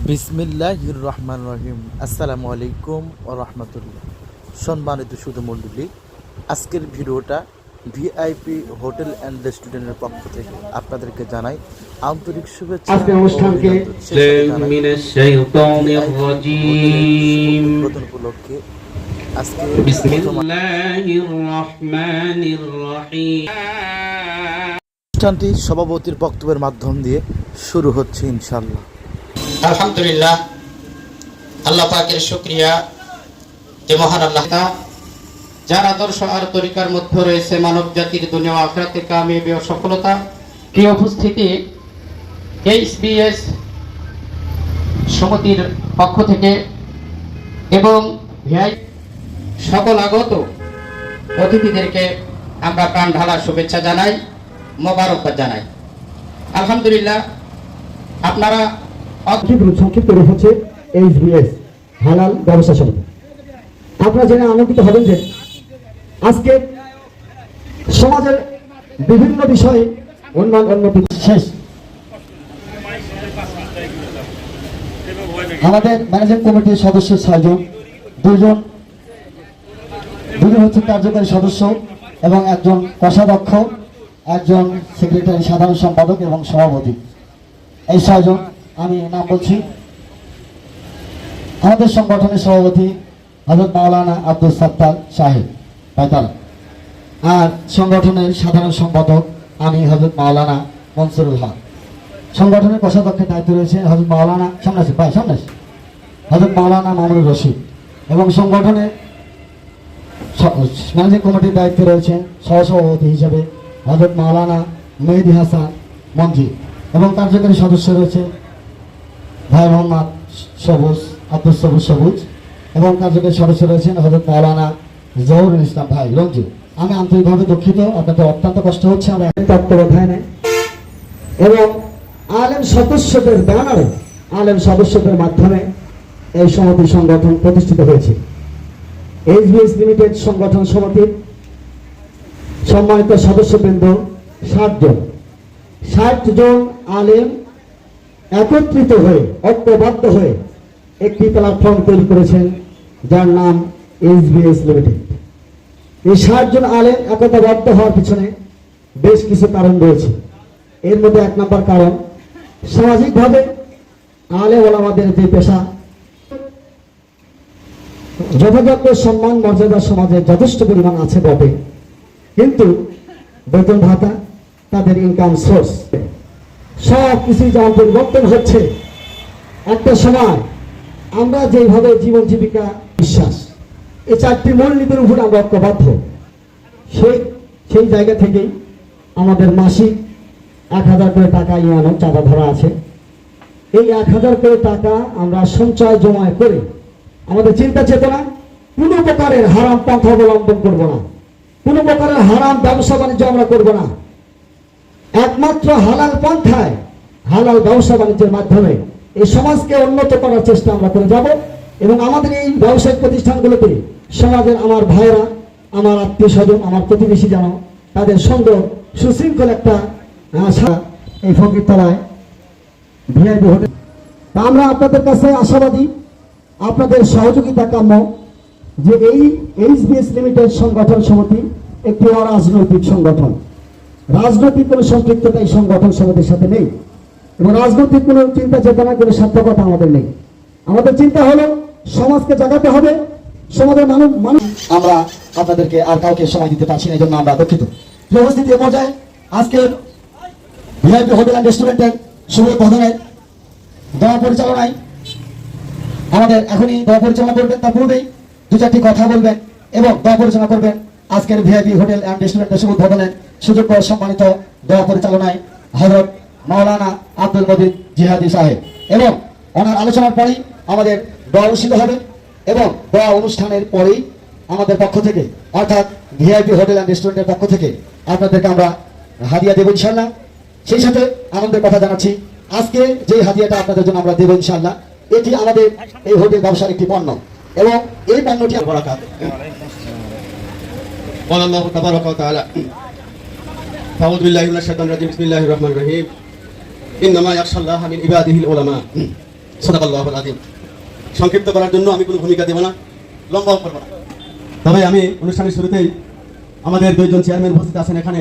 বিসমিল্লাহির রহমান রহিম। আসসালামু আলাইকুম ও রহমতুল্লাহ। সম্মানিত সুধী মণ্ডলী, আজকের ভিডিওটা ভিআইপি হোটেল অ্যান্ড রেস্টুরেন্টের পক্ষ থেকে আপনাদেরকে জানাই আন্তরিক শুভেচ্ছা। আজকের অনুষ্ঠানকে উদ্বোধন উপলক্ষে আজকে অনুষ্ঠানটি সভাপতির বক্তব্যের মাধ্যম দিয়ে শুরু হচ্ছে ইনশাআল্লাহ। আলহামদুলিল্লাহ, আল্লাহ পাকের শুকরিয়া যে মহান আল্লাহ যার আদর্শ আর তরিকার মধ্যে রয়েছে মানব জাতির দুনিয়া ও আখিরাতে কামিয়াবি ও সফলতা। কি উপস্থিতি, এইচবিএস সমিতির পক্ষ থেকে এবং ভিআই সকল আগত অতিথিদেরকে আমরা প্রাণ ঢালা শুভেচ্ছা জানাই, মোবারকবাদ জানাই। আলহামদুলিল্লাহ, আপনারা সংক্ষিপ্ত রূপ হচ্ছে এইচবিএস হালাল ব্যবসা সমিতি। আপনারা জেনে আনন্দিত হবেন যে আজকে সমাজের বিভিন্ন বিষয়ে উন্নতি শেষ। আমাদের ম্যানেজিং কমিটির সদস্য 6 জন, দুজন হচ্ছে কার্যকারী সদস্য এবং একজন কোষাধ্যক্ষ, একজন সেক্রেটারি, সাধারণ সম্পাদক এবং সভাপতি। এই 6 জন, আমি নাম বলছি। আমাদের সংগঠনের সভাপতি হযরত মাওলানা আব্দুল সাত্তার সাহেব পায়তারা, আর সংগঠনের সাধারণ সম্পাদক আমি হযরত মাওলানা মনসুরুল হক। সংগঠনের কোষাধ্যক্ষের দায়িত্বে রয়েছে হযরত মাওলানা হযরত মাওলানা মামুনুর রশিদ এবং সংগঠনের ম্যানেজিং কমিটির দায়িত্বে রয়েছে সহসভাপতি হিসেবে হযরত মাওলানা মেহেদি হাসান মঞ্জি এবং কার্যকারী সদস্য রয়েছে ভাই মোহাম্মদ আব্দুল সবুজ এবং কার্যকারী সদস্য রয়েছেন হযরত মাওলানা জহুরুল ইসলাম ভাই রঞ্জু। আমি আন্তরিকভাবে দুঃখিত, আপনাদের অত্যন্ত কষ্ট হচ্ছে। আমরা তত্ত্বাবধানে এবং আলেম সদস্যদের ব্যানারে, আলেম সদস্যদের মাধ্যমে এই সমিতি সংগঠন প্রতিষ্ঠিত হয়েছে। এইচবিএস লিমিটেড সংগঠন সমিতির সম্মানিত সদস্যবৃন্দ 60 জন আলেম একত্রিত হয়ে, ঐক্যবদ্ধ হয়ে একটি প্ল্যাটফর্ম তৈরি করেছেন যার নাম এইচবিএস লিমিটেড। এই 60 জন আলেম একতাবদ্ধ হওয়ার পিছনে বেশ কিছু কারণ রয়েছে। এর মধ্যে 1 নম্বর কারণ, সামাজিকভাবে আলেম ওলামাদের যে পেশা, যথাযথ সম্মান মর্যাদা সমাজে যথেষ্ট পরিমাণ আছে বটে, কিন্তু বেতন ভাতা, তাদের ইনকাম সোর্স সব কিছুই যেমন পরিবর্তন হচ্ছে। একটা সময় আমরা যেভাবে জীবন জীবিকা, বিশ্বাস, এই 4টি মূলনীতির উপর আমরা ঐক্যবদ্ধ, সেই জায়গা থেকেই আমাদের মাসিক 1000 করে টাকা ইউনো চাঁদা ধরা আছে। এই 1000 করে টাকা আমরা সঞ্চয় জমায় করে আমাদের চিন্তা চেতনা, কোনো প্রকারের হারাম পন্থা অবলম্বন করব না, কোনো প্রকারের হারাম ব্যবসা বাণিজ্য আমরা করব না। একমাত্র হালাল পন্থায়, হালাল ব্যবসা বাণিজ্যের মাধ্যমে এই সমাজকে উন্নত করার চেষ্টা আমরা করে যাব এবং আমাদের এই ব্যবসায়িক প্রতিষ্ঠানগুলোতে সমাজের আমার ভাইরা, আমার আত্মীয় স্বজন, আমার প্রতিবেশী যেন তাদের সুন্দর সুশৃঙ্খল একটা এই ফকিরতলায় ভিআইপি হোটেল। আমরা আপনাদের কাছে আশাবাদী, আপনাদের সহযোগিতা কাম্য যে এই এইচবিএস লিমিটেড সংগঠন সমিতি একটি অরাজনৈতিক সংগঠন। রাজনৈতিক কোনো সম্পৃক্ততা এই সংগঠন সমিতির সাথে নেই এবং রাজনৈতিক কোনো চিন্তা চেতনা, কোনো স্বার্থকতা আমাদের নেই। আমাদের চিন্তা হলো সমাজকে জাগাতে হবে, সমাজের মানুষ। আমরা আপনাদেরকে আর কাউকে সময় দিতে পারছি না, এই জন্য আমরা দুঃখিত। উপস্থিতি পর্যায়ে আজকের ভিআইপি হোটেল অ্যান্ড রেস্টুরেন্টের শুভ উদ্বোধনের দোয়া পরিচালনায় আমাদের এখনই দোয়া পরিচালনা করবেন, তার পূর্বেই 2-4টি কথা বলবেন এবং দোয়া পরিচালনা করবেন আজকের ভিআইপি হোটেল অ্যান্ড রেস্টুরেন্টের শুভ উদ্বোধনের সুযোগ্য সম্মানিত দোয়া পরিচালনায় হযরত মাওলানা আব্দুল মজিদ জিহাদি সাহেব। এবং ওনার আলোচনার পরেই আমাদের দোয়া অনুষ্ঠিত হবে এবং দোয়া অনুষ্ঠানের পরেই আমাদের পক্ষ থেকে, অর্থাৎ ভিআইপি হোটেল অ্যান্ড রেস্টুরেন্টের পক্ষ থেকে আপনাদেরকে আমরা হাদিয়া দেব ইনশাআল্লাহ। সেই সাথে আনন্দের কথা জানাচ্ছি, আজকে যে হাদিয়াটা আপনাদের জন্য আমরা দেব ইনশাআল্লাহ, এটি আমাদের এই হোটেল ব্যবসার একটি পণ্য এবং এই পণ্যটি বরাকাত। আল্লাহু তাবারাকা ওয়া তাআলা আউযু বিল্লাহি মিনাশ শাইতানির রাজিম বিসমিল্লাহির রহমানির রহিম ইন্নামা ইয়াখশাল্লাহা মিন ইবাদিহিল উলামা। সাদাকাল্লাহুল আযীম। সংক্ষিপ্ত করার জন্য আমি কোনো ভূমিকা দেব না, লম্বাও করব না। তবে আমি অনুষ্ঠানের শুরুতেই আমাদের দুইজন চেয়ারম্যান উপস্থিত আছেন এখানে,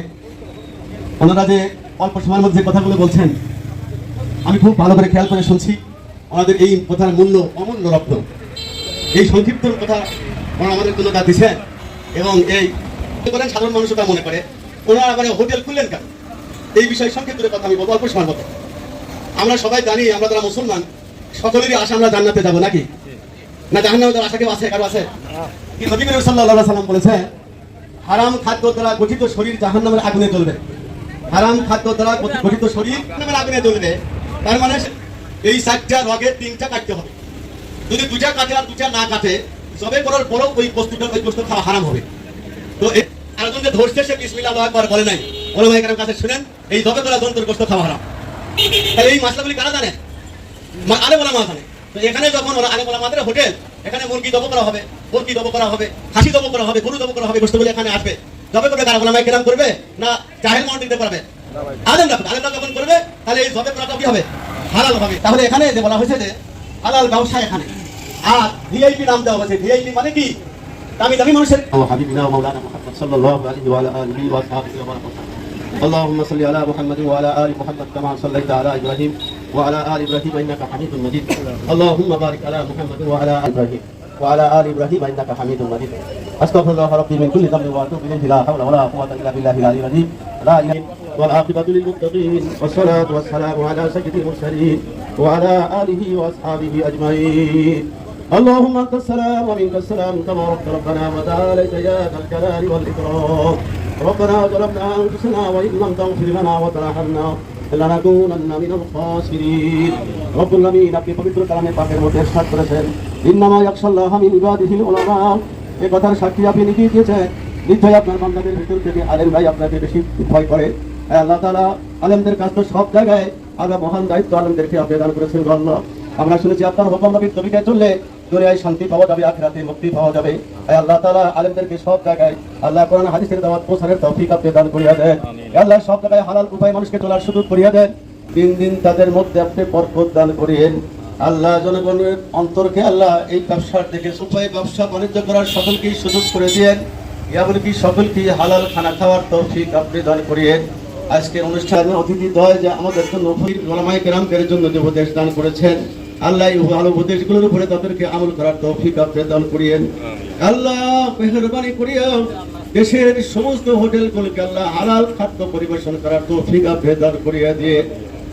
ওনারা যে অল্প সময়ের মধ্যে যে কথাগুলো বলছেন আমি খুব ভালো করে খেয়াল করে শুনছি। ওনাদের এই কথার মূল্য অমূল্য রত্ন। এই সংক্ষিপ্ত কথা ওনারা আমাদের জন্য যা দিচ্ছেন, এবং এই করেন সাধারণ মানুষ তা মনে করে ওনারা মানে হোটেল খুললেন কেন, এই বিষয়ে সংক্ষিপ্ত কথা আমি বলবো অল্প সময়ের মধ্যে। আমরা সবাই জানি, আমরা যারা মুসলমান সকলেরই আশা আমরা জান্নাতে যাবো, নাকি না জাহান্নামে যাওয়ার আশা কেউ আছে, কারো আছে? কিন্তু নবী করিম সাল্লাল্লাহু আলাইহি সাল্লাম বলেছে, হারাম খাদ্য দ্বারা গঠিত শরীর জাহান্নামের আগুনে জ্বলবে। হারাম খাদ্য দ্বারা গঠিত শরীর জাহান্নামের আগুনে জ্বলবে। তার মানে এই 4টা রগের 3টা কাটতে হবে। যদি 2টা কাটে আর 2টা না কাটে, জবে করার পরও ওই বস্তু খাওয়া হারাম হবে। তো আরেকজন যে ধরছে সে বিসমিল্লাহ আল্লাহু আকবার বলে নাই, ওলামা একরামের কাছে শুনেন এই জবে করা জন্তুর গোশত খাওয়া হারাম। তাহলে এই মাসলাগুলি কারা জানে? আলে ওলামা জানে। তো এখানে যখন ওরা আলে ওলামাদের হোটেল, এখানে মুরগি জব করা হবে, মুরগি জব করা হবে, খাসি জব করা হবে, গরু জব করা হবে, গোশতগুলি এখানে আসবে। জবে করবে কারা? ওলামা একরাম করবে না জাহেল মানুষ দিতে পারবে? আলেমরা যখন করবে তাহলে এই জবে করাটা কি হবে? হালাল হবে। তাহলে এখানে যে বলা হয়েছে যে হালাল ব্যবসা এখানে, আর ভিআইপি নাম দেওয়া হয়েছে। ভিআইপি মানে কি? দামি দামি মানুষের হাবিবিনা ওয়া মাওলানা মুহাম্মদ সাল্লাল্লাহু আলাইহি ওয়া আলা আলিহি ওয়া সাহবিহি ওয়া বারাকাতুহু। اللهم صل على محمد وعلى ال محمد كما صليت على ابراهيم وعلى ال ابراهيم انك حميد مجيد. اللهم بارك على محمد وعلى ال ابراهيم وعلى ال ابراهيم انك حميد مجيد. استغفر الله ربي من كل ذنب واتوب اليه، لا حول ولا قوه الا بالله العلي العظيم. لا اله والعاقبه للمتقين، والصلاه والسلام على سيد المرسلين وعلى اله واصحابه اجمعين. اللهم انت السلام ومنك السلام، تبارك ربنا وتعالى يا ذا الجلال والاكرام. ربنا ظلمنا انفسنا وان لم تغفر لنا وترحمنا لنكونن من الخاسرين. رب العالمين আপনি পবিত্র কালামে পাকের মধ্যে ইরশাদ করেছেন, ইন্নামা ইয়াখশাল্লাহা মিন ইবাদিহিল উলামা। এই কথার সাক্ষী আপনি নিজেই দিয়েছেন। নিশ্চয়ই আপনার বান্দাদের ভিতর থেকে আলেম ভাই আপনাকে বেশি ভয় করে। আল্লাহ তাআলা আলেমদের কাছ তো সব জায়গায় আল্লাহ মহান দায়িত্ব আলেমদেরকে আপনি দান করেছেন। আল্লাহ আমরা শুনেছি আপনার হুকুম নবীর তরিকায় চললে দুনিয়ায় শান্তি পাওয়া যাবে, আখিরাতে মুক্তি পাওয়া যাবে। আল্লাহ তাআলা আলেমদেরকে সব জায়গায় আল্লাহ কোরআন হাদিসের দাওয়াত পৌঁছানোর তৌফিক আপনি দান করিয়া দেন। আল্লাহ সব জায়গায় হালাল উপায় মানুষকে চলার সুযোগ করিয়া দেন। দিন দিন তাদের মধ্যে আপনি বরকত দান করিয়েন। আল্লাহ জনগণের অন্তরকে আল্লাহ এই ব্যবসার থেকে উপায় ব্যবসা বাণিজ্য করার সকলকেই সুযোগ করে দিয়েন। এমনকি সকলকে হালাল খানা খাওয়ার তৌফিক আপনি দান করিয়েন। আজকের অনুষ্ঠানে অতিথি দয় যে আমাদের জন্য ওলামায়ে কেরামদের জন্য যে উপদেশ দান করেছেন, আল্লাহ এই ভালো উপদেশগুলোর উপরে তাদেরকে আমল করার তৌফিক আপনি দান করিয়েন। আল্লাহ মেহেরবানি করিয়া দেশের সমস্ত হোটেলগুলোকে আল্লাহ হালাল খাদ্য পরিবেশন করার তৌফিক আপনি দান করিয়া দিয়ে,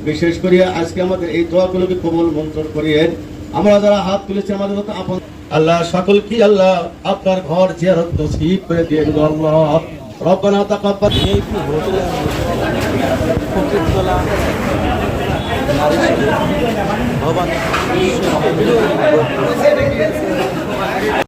বিশেষ করিয়া আজকে আমাদের এই দোয়াগুলোকে কবুল মঞ্জুর করিয়েন। আমরা যারা হাত তুলেছি আমাদের মতো আপন আল্লাহ সকল কি আল্লাহ আপনার ঘর জিয়ারত নসিব করে দিয়েন। আল্লাহ রব্বানা তাকাব্বাল। ভবানী